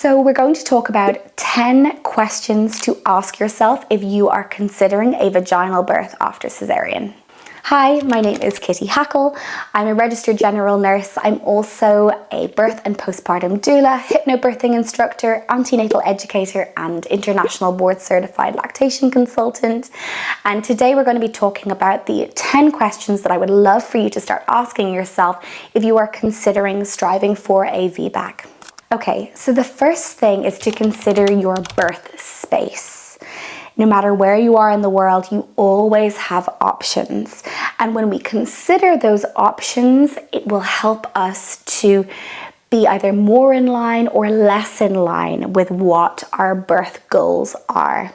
So we're going to talk about 10 questions to ask yourself if you are considering a vaginal birth after cesarean. Hi, my name is Kitty Hackle. I'm a registered general nurse. I'm also a birth and postpartum doula, hypnobirthing instructor, antenatal educator, and international board certified lactation consultant. And today we're going to be talking about the 10 questions that I would love for you to start asking yourself if you are considering striving for a VBAC. Okay, so the first thing is to consider your birth space. No matter where you are in the world, you always have options. And when we consider those options, it will help us to be either more in line or less in line with what our birth goals are.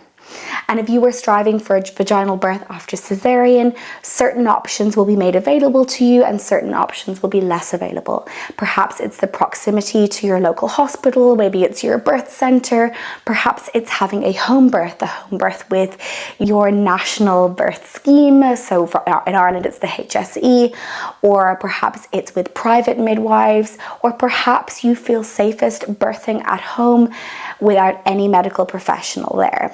And if you were striving for a vaginal birth after cesarean, certain options will be made available to you and certain options will be less available. Perhaps it's the proximity to your local hospital, maybe it's your birth centre, perhaps it's having a home birth with your national birth scheme, so in Ireland it's the HSE, or perhaps it's with private midwives, or perhaps you feel safest birthing at home without any medical professional there.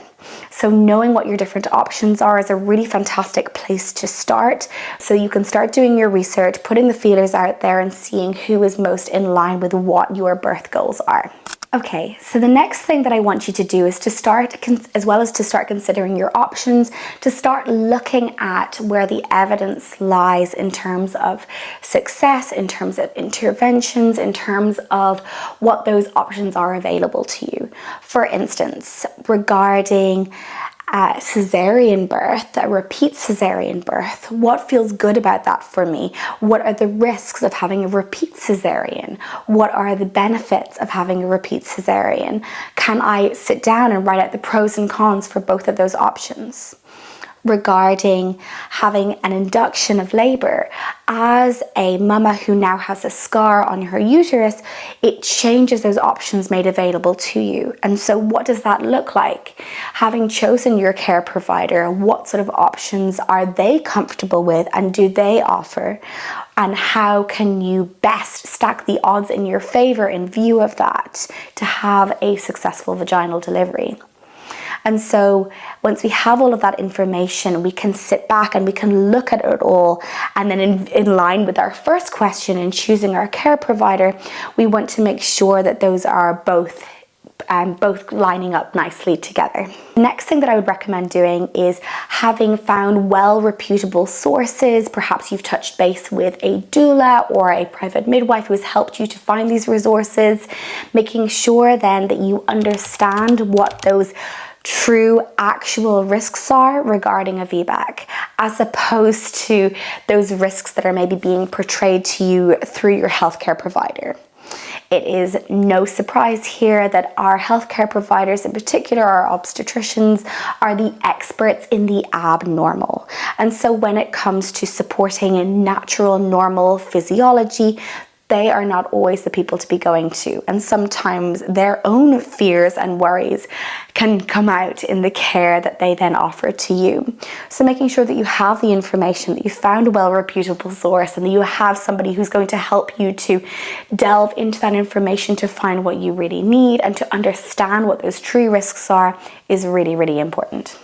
So knowing what your different options are is a really fantastic place to start. So you can start doing your research, putting the feelers out there and seeing who is most in line with what your birth goals are. Okay, so the next thing that I want you to do is to start, as well as to start considering your options, to start looking at where the evidence lies in terms of success, in terms of interventions, in terms of what those options are available to you. For instance, regarding cesarean birth, a repeat cesarean birth, what feels good about that for me? What are the risks of having a repeat cesarean? What are the benefits of having a repeat cesarean? Can I sit down and write out the pros and cons for both of those options? Regarding having an induction of labour, as a mama who now has a scar on her uterus, it changes those options made available to you. And so what does that look like? Having chosen your care provider, what sort of options are they comfortable with and do they offer? And how can you best stack the odds in your favour in view of that to have a successful vaginal delivery? And so once we have all of that information, we can sit back and we can look at it all. And then in line with our first question in choosing our care provider, we want to make sure that those are both lining up nicely together. The next thing that I would recommend doing is having found reputable sources. Perhaps you've touched base with a doula or a private midwife who has helped you to find these resources, making sure then that you understand what those true actual risks are regarding a VBAC, as opposed to those risks that are maybe being portrayed to you through your healthcare provider. It is no surprise here that our healthcare providers, in particular our obstetricians, are the experts in the abnormal. And so when it comes to supporting a natural, normal physiology, they are not always the people to be going to. And sometimes their own fears and worries can come out in the care that they then offer to you. So making sure that you have the information, that you found a reputable source, and that you have somebody who's going to help you to delve into that information to find what you really need and to understand what those true risks are is really, really important.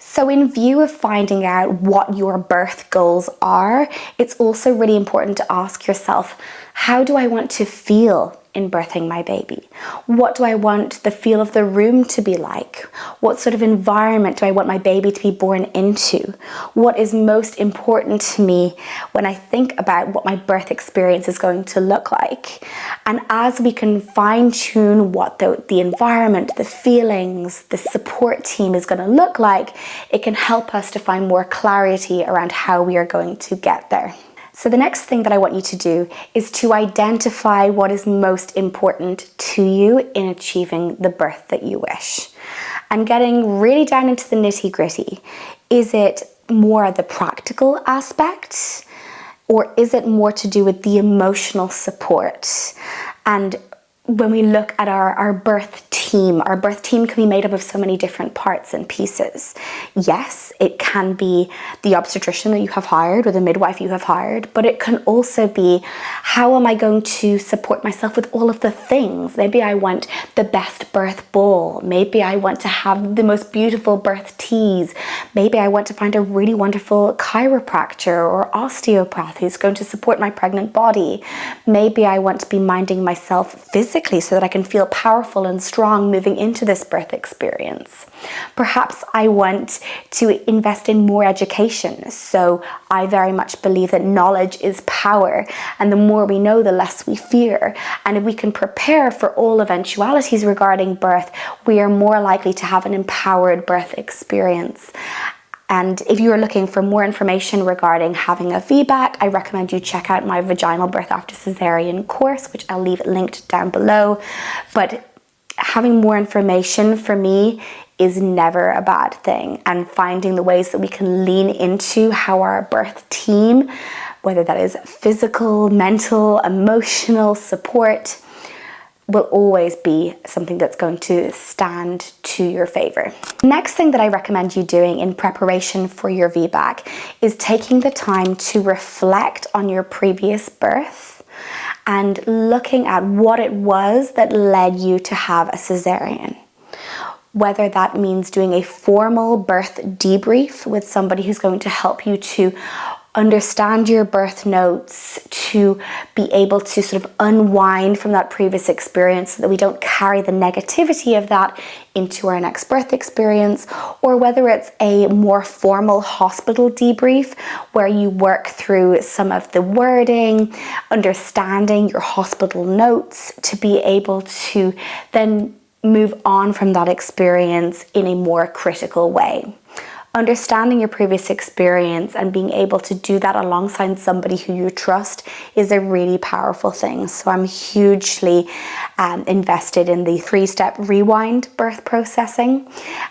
So in view of finding out what your birth goals are, it's also really important to ask yourself, how do I want to feel in birthing my baby? What do I want the feel of the room to be like? What sort of environment do I want my baby to be born into? What is most important to me when I think about what my birth experience is going to look like? And as we can fine-tune what the environment, the feelings, the support team is going to look like, it can help us to find more clarity around how we are going to get there. So the next thing that I want you to do is to identify what is most important to you in achieving the birth that you wish. And getting really down into the nitty-gritty. Is it more the practical aspect, or is it more to do with the emotional support? And when we look at our birth team. Our birth team can be made up of so many different parts and pieces. Yes, it can be the obstetrician that you have hired or the midwife you have hired, but it can also be, how am I going to support myself with all of the things? Maybe I want the best birth bowl. Maybe I want to have the most beautiful birth teas. Maybe I want to find a really wonderful chiropractor or osteopath who's going to support my pregnant body. Maybe I want to be minding myself physically so that I can feel powerful and strong moving into this birth experience. Perhaps I want to invest in more education. So I very much believe that knowledge is power, and the more we know, the less we fear. And if we can prepare for all eventualities regarding birth, we are more likely to have an empowered birth experience. And if you are looking for more information regarding having a VBAC, I recommend you check out my Vaginal Birth After Cesarean course, which I'll leave linked down below. But having more information for me is never a bad thing, and finding the ways that we can lean into how our birth team, whether that is physical, mental, emotional support, will always be something that's going to stand to your favor. Next thing that I recommend you doing in preparation for your VBAC is taking the time to reflect on your previous birth and looking at what it was that led you to have a cesarean. Whether that means doing a formal birth debrief with somebody who's going to help you to understand your birth notes, to be able to sort of unwind from that previous experience so that we don't carry the negativity of that into our next birth experience, or whether it's a more formal hospital debrief where you work through some of the wording, understanding your hospital notes to be able to then move on from that experience in a more critical way. Understanding your previous experience and being able to do that alongside somebody who you trust is a really powerful thing. So I'm hugely invested in the 3-step rewind birth processing.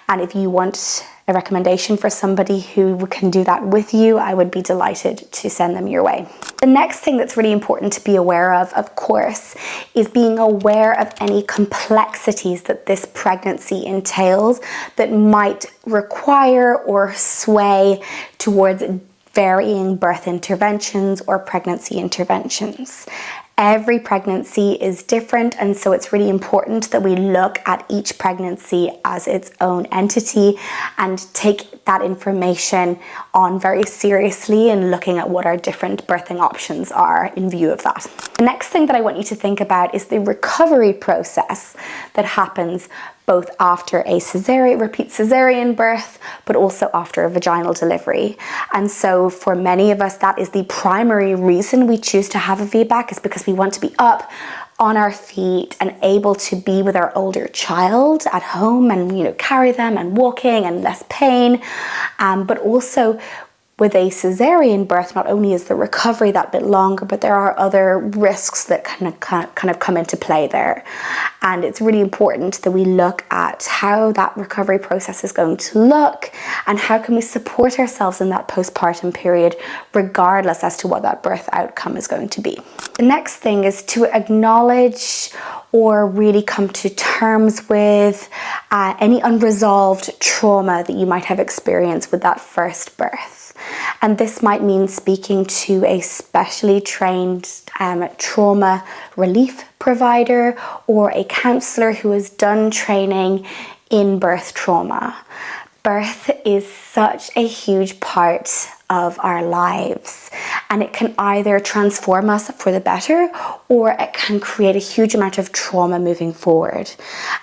And if you want a recommendation for somebody who can do that with you, I would be delighted to send them your way. The next thing that's really important to be aware of course, is being aware of any complexities that this pregnancy entails that might require or sway towards varying birth interventions or pregnancy interventions. Every pregnancy is different, and so it's really important that we look at each pregnancy as its own entity and take that information on very seriously and looking at what our different birthing options are in view of that. The next thing that I want you to think about is the recovery process that happens both after a repeat cesarean birth, but also after a vaginal delivery. And so for many of us, that is the primary reason we choose to have a VBAC, is because we want to be up on our feet and able to be with our older child at home and carry them and walking and less pain. But also with a cesarean birth, not only is the recovery that bit longer, but there are other risks that kind of come into play there. And it's really important that we look at how that recovery process is going to look and how can we support ourselves in that postpartum period, regardless as to what that birth outcome is going to be. The next thing is to acknowledge or really come to terms with any unresolved trauma that you might have experienced with that first birth. And this might mean speaking to a specially trained trauma relief provider or a counsellor who has done training in birth trauma. Birth is such a huge part of our lives, and it can either transform us for the better or it can create a huge amount of trauma moving forward.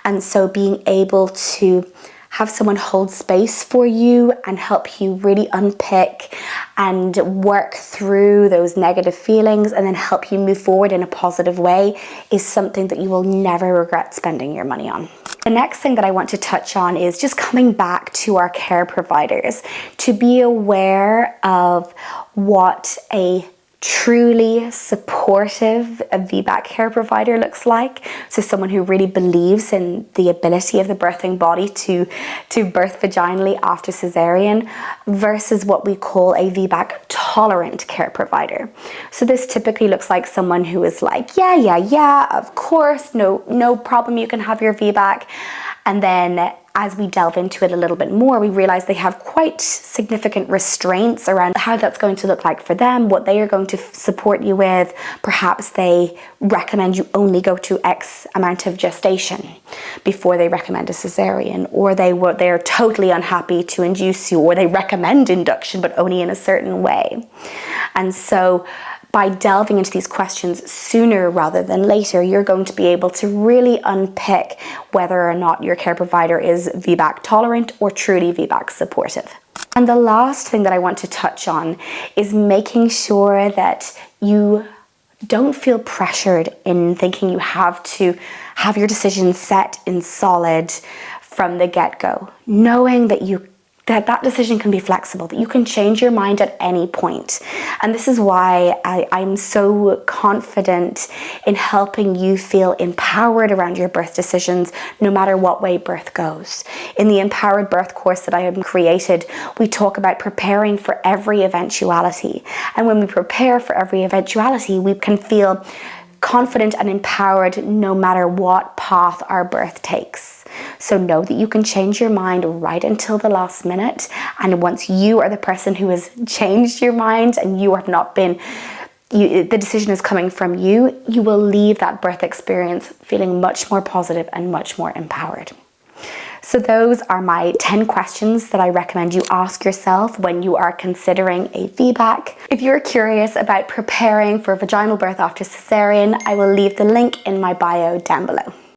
And so being able to have someone hold space for you and help you really unpick and work through those negative feelings and then help you move forward in a positive way is something that you will never regret spending your money on. The next thing that I want to touch on is just coming back to our care providers, to be aware of what a truly supportive a VBAC care provider looks like. So someone who really believes in the ability of the birthing body to birth vaginally after cesarean, versus what we call a VBAC tolerant care provider. So this typically looks like someone who is like, yeah, of course, no problem, you can have your VBAC. And then as we delve into it a little bit more, we realize they have quite significant restraints around how that's going to look like for them, what they are going to support you with. Perhaps they recommend you only go to X amount of gestation before they recommend a cesarean, or they're totally unhappy to induce you, or they recommend induction but only in a certain way. And so by delving into these questions sooner rather than later, you're going to be able to really unpick whether or not your care provider is VBAC tolerant or truly VBAC supportive. And the last thing that I want to touch on is making sure that you don't feel pressured in thinking you have to have your decision set in solid from the get-go, knowing that that decision can be flexible, that you can change your mind at any point. And this is why I'm so confident in helping you feel empowered around your birth decisions, no matter what way birth goes. In the Empowered Birth course that I have created, we talk about preparing for every eventuality. And when we prepare for every eventuality, we can feel confident and empowered no matter what path our birth takes. So know that you can change your mind right until the last minute. And once you are the person who has changed your mind and you have not been, the decision is coming from you, you will leave that birth experience feeling much more positive and much more empowered. So those are my 10 questions that I recommend you ask yourself when you are considering a VBAC. If you're curious about preparing for vaginal birth after cesarean, I will leave the link in my bio down below.